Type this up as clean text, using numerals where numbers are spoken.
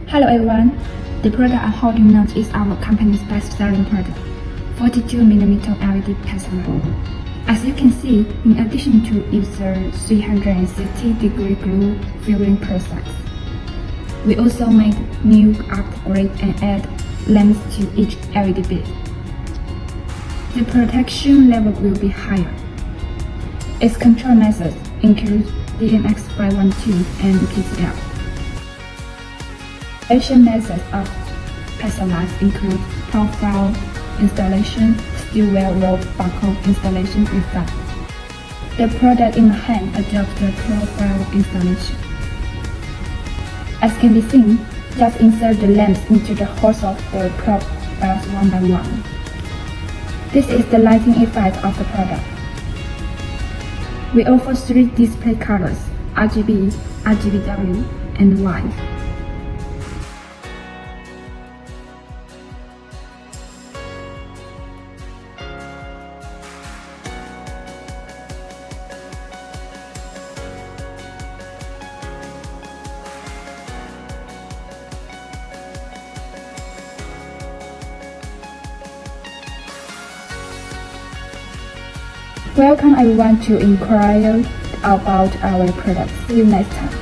Hello everyone, the product I'm holding now is our company's best-selling product, 42mm LED Facade. As you can see, in addition to its 360-degree glue filling process, we also made new upgrade and add lamps to each LED bead. The protection level will be higher. Its control methods include DMX512 and TTL. Installation methods of facades include profile installation, steel wire rope buckle installation, and that. The product in the hand adopts the profile installation. As can be seen, just insert the lamps into the holes of the profiles one by one. This is the lighting effect of the product. We offer 3 display colors, RGB, RGBW, and white. Welcome everyone to inquire about our products. See you next time.